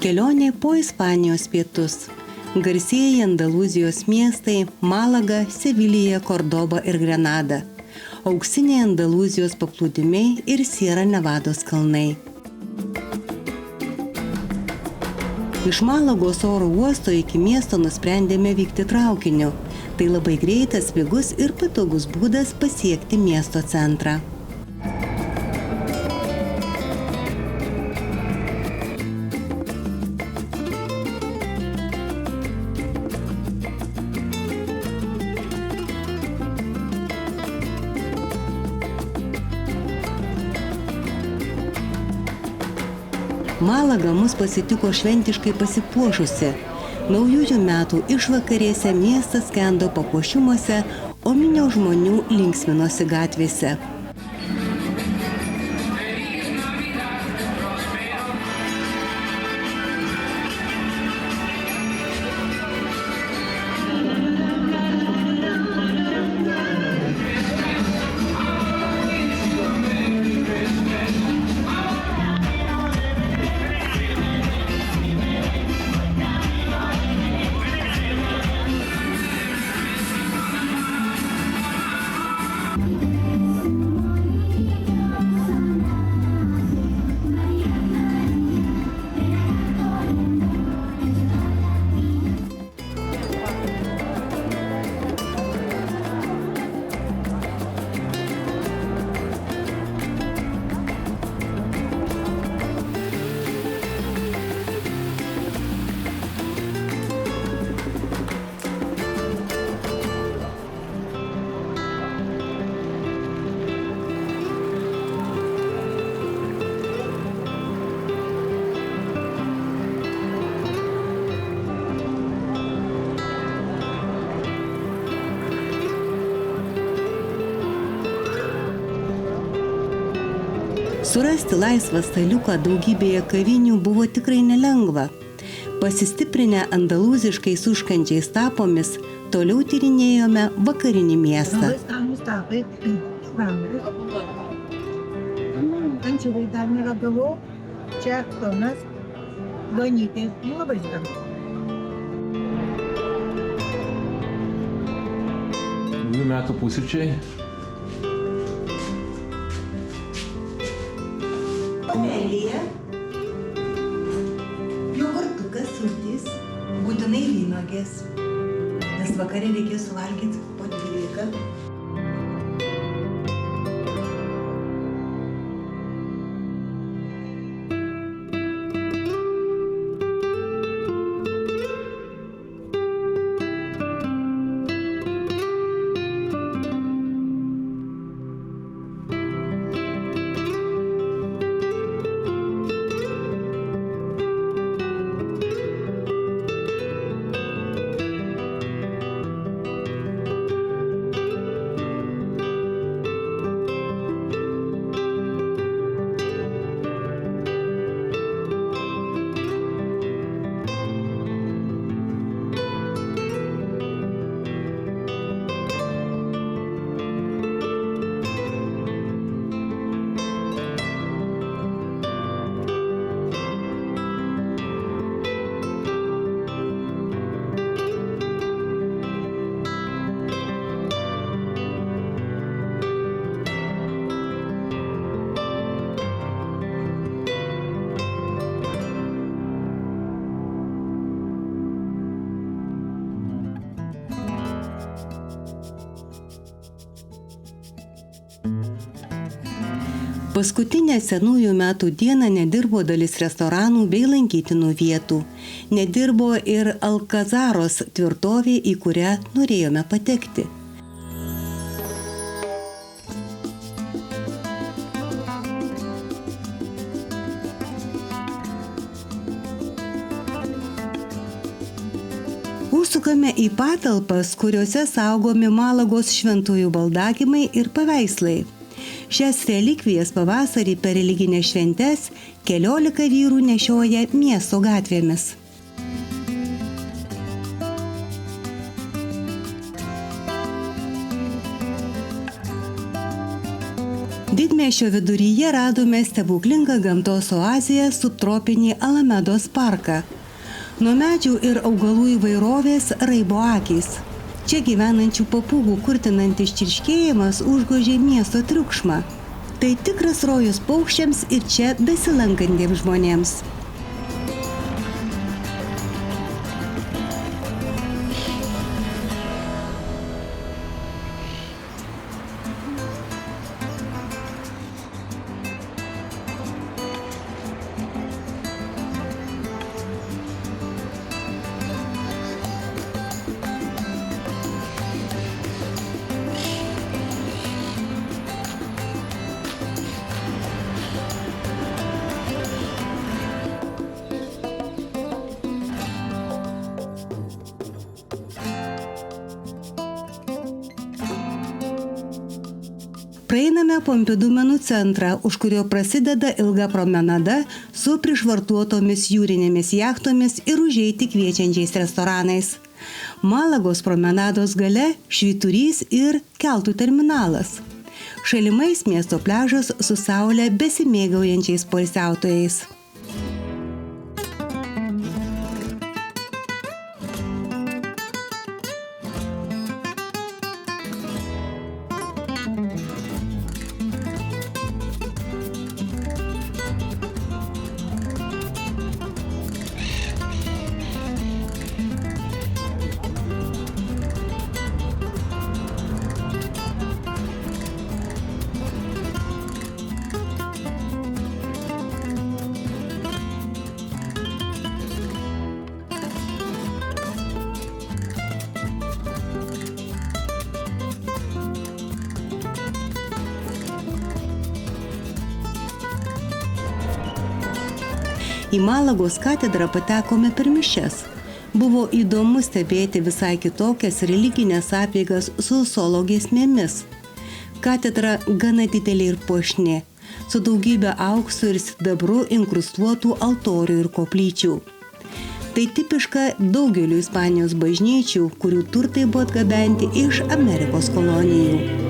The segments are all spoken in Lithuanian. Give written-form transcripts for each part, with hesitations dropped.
Kelionė po Ispanijos pietus. Garsieji Andalūzijos miestai Malaga, Sevilija, Kordoba ir Grenada. Auksiniai Andalūzijos paplūdimiai ir Sierra Nevados kalnai. Iš Malagos oro uosto iki miesto nusprendėme vykti traukiniu. Tai labai greitas, pigus ir patogus būdas pasiekti miesto centrą. Malaga mus pasitiko šventiškai pasipuošusi. Naujųjų metų išvakarėse miestas skendo papuošimuose, o minios žmonių linksminosi gatvėse. Surasti laisvą staliuką daugybėje kavinių buvo tikrai nelengva. Pasistiprinę andalūziškais užkandžiais tapomis, toliau tyrinėjome vakarinį miestą. Ančiuviai dar neragavau, čia tonas, duonytė, labai skanu. Naujų metų pusryčiai. Pamelija, jogurtukas, sultys, būtinai vynuogės, nes vakarė reikės suvalgyti po 12. Paskutinę senųjų metų dieną nedirbo dalis restoranų bei lankytinų vietų. Nedirbo ir Alkazaros tvirtovė, į kurią norėjome patekti. Užsukame į patalpas, kuriuose saugomi Malagos šventųjų baldakimai ir paveikslai. Šias relikvijas pavasarį per religinės šventes 14 vyrų nešioja miesto gatvėmis. Didmiesčio viduryje radome stebuklingą gamtos oazėje subtropinį Alamedos parką. Nuo medžių ir augalų įvairovės raibo akys. Čia gyvenančių papūgų kurtinantis čirškėjimas užgožė miesto triukšmą. Tai tikras rojus paukščiams ir čia besilankantiems žmonėms. Praeiname Pompidu menų centrą, už kurio prasideda ilga promenada su prišvartuotomis jūrinėmis jachtomis ir užeiti kviečiančiais restoranais. Malagos promenados gale švyturys ir keltų terminalas. Šalimais miesto pliažas su saule besimėgaujančiais poilsiautojais. Į Malagos katedrą patekome per mišias. Buvo įdomu stebėti visai kitokias religinės apeigas su solo giesmėmis. Katedra gana didelė ir puošni, su daugybė aukso ir sidabru inkrustuotų altorių ir koplyčių. Tai tipiška daugeliu Ispanijos bažnyčių, kurių turtai buvo atgabenti iš Amerikos kolonijų.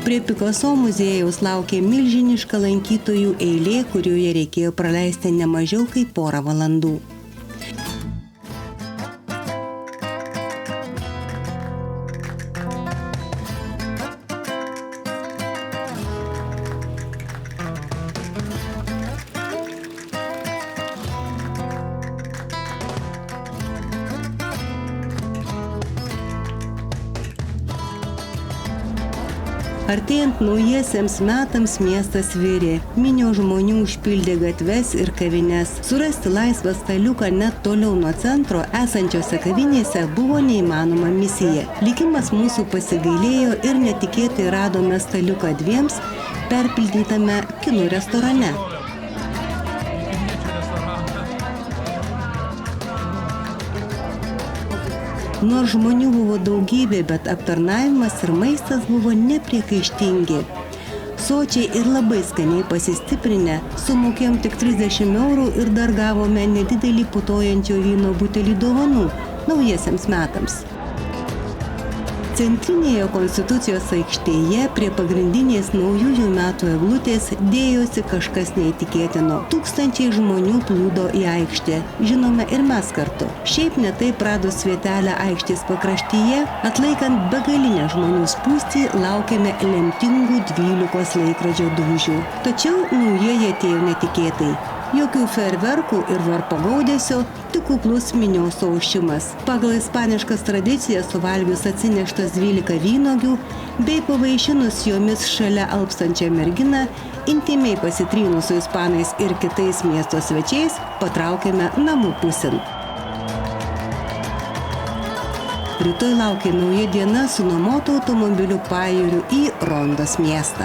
Prie Picasso muziejaus laukė milžiniška lankytojų eilė, kurioje reikėjo praleisti ne mažiau kaip porą valandų. Artėjant naujiesiems metams miestas virė. Minios žmonių užpildė gatves ir kavines. Surasti laisvą staliuką net toliau nuo centro esančiose kavinėse buvo neįmanoma misija. Likimas mūsų pasigailėjo ir netikėtai radome staliuką dviems perpildytame kinų restorane. Nors žmonių buvo daugybė, bet aptarnavimas ir maistas buvo nepriekaištingi. Sočiai ir labai skaniai pasistiprinę, sumokėjom tik 30 eurų ir dar gavome nedidelį putojančio vyno butelį dovanų naujiesiems metams. Centrinėje Konstitucijos aikštėje prie pagrindinės naujųjų metų eglutės dėjosi kažkas neįtikėtino. Tūkstančiai žmonių plūdo į aikštę, žinome ir mes kartu. Šiaip ne taip radus vietelę aikštės pakraštyje, atlaikant begalinę žmonių spūstį, laukėme lemtingų 12 laikrodžio dūžių. Tačiau naujieji atėjo netikėtai. Jokių fejerverkų ir varpo gaudesio, tik kuklus minios ošimas. Pagal ispaniškas tradicijas suvalgius atsineštas 12 vynuogių bei pavaišinus jomis šalia alpstančią merginą, intymiai pasitrynus su ispanais ir kitais miesto svečiais, patraukėme namų pusin. Rytoj laukia nauja diena su nuomoto automobilių pajūriu į Rondos miestą.